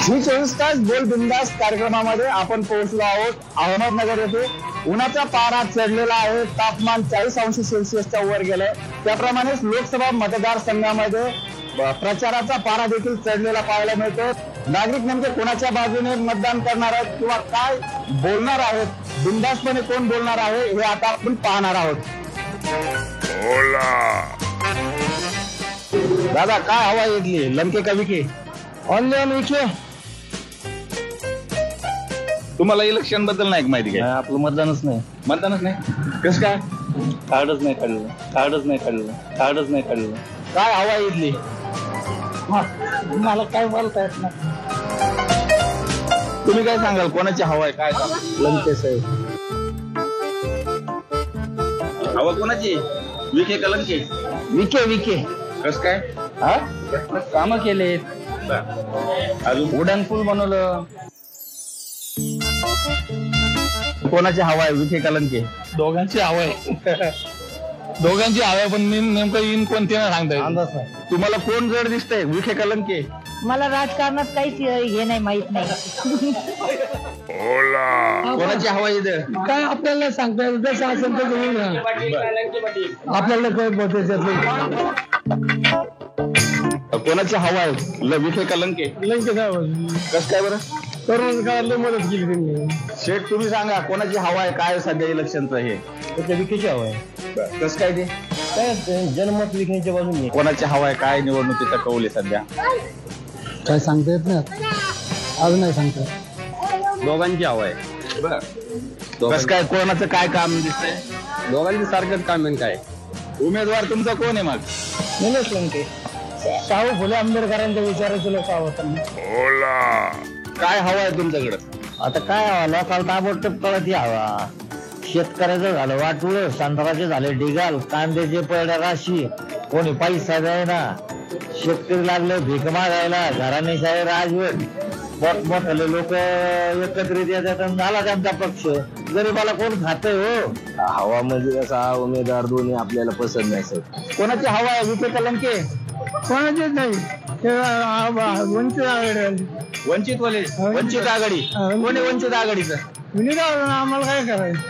मी 24 तास बोल बिंदास कार्यक्रमामध्ये आपण पोहोचलो आहोत अहमदनगर येथे। उन्हाचा पारा चढलेला आहे, तापमान 40°C वर गेलंय। त्याप्रमाणेच लोकसभा मतदारसंघामध्ये प्रचाराचा पारा देखील चढलेला पाहायला मिळतो। नागरिक नेमके कोणाच्या बाजूने मतदान करणार आहेत किंवा काय बोलणार आहेत, बिंदासपणे कोण बोलणार आहे हे आता आपण पाहणार आहोत। दादा काय हवा इथली, लंके का विखे? ऑनलाईन विखे। तुम्हाला इलेक्शन बद्दल नाही माहिती काय? आपलं मतदानच नाही। मतदानच नाही कसं काय? कार्डच नाही काढलं। काय हवा इथली? मला काय बोलता येत नाही। तुम्ही काय सांगाल, कोणाची हवा आहे काय? लंके साहेब। हवा कोणाची? विखे का लंके? विखे कसं काय? काम केलेत, अजून उड्डाण पूल बनवलं। कोणाची हवा आहे, विखे का लंके? दोघांची हवा आहे। दोघांची हवा आहे, पण मी नेमकं येईन कोणते नाही सांगता येत। तुम्हाला कोण जड दिसतंय, विखे का लंके? मला राजकारणात काहीच हे नाही, माहित नाही। कोणाची हवा इथं? काय आपल्याला सांगता येईल, जसं असेल तसं आपल्याला काय बोलायचं। कोणाची हवा आहे, विखे का लंके? लंके साहेब कसं काय बरं? करोना काळात मदत केली त्यांनी। शेठ तुम्ही सांगा, कोणाची हवा आहे काय सध्या इलेक्शनचं हे? त्या विखेची हवा आहे। कसं काय ते? काय जनमत विखेच्या बाजूने। कोणाची हवा आहे काय निवडणुकीचा कौल आहे सध्या? काय सांगता येत नाही, अजून नाही सांगता। दोघांची हवा आहे। कसं काय, कोणाचं काय काम दिसतंय? दोघांची सारखंच काम आहे। काय उमेदवार तुमचा कोण आहे मग? निलेश लंके, शाहू फुले आंबेडकरांच्या विचाराचे लोक आहोत। काय हवा आहे तुमच्याकडं? आता काय हवा, लोकांना ताबडतोब कळत हवा। शेतकऱ्याचं झालं वाटुळ, संत्र्याचे झाले ढिगाल, कांद्याचे पडल्या राशी, कोणी पैसा द्यायना, शेतकरी लागले भीक मागायला, घराणेशाही राजवट, मोठमोठाले लोक एकत्रित येतात आणि झाला त्यांचा पक्ष। गरीबाला कोण खातंय हो? हवा म्हणजे कसा, उमेदवार दोन्ही आपल्याला पसंत नसेल। कोणाची हवा आहे, विखे का लंके? कोणाचेच नाही, वंचित आघाडी। वंचित वाले, वंचित आघाडी। कोणी वंचित आघाडीचं? आम्हाला काय करायचं?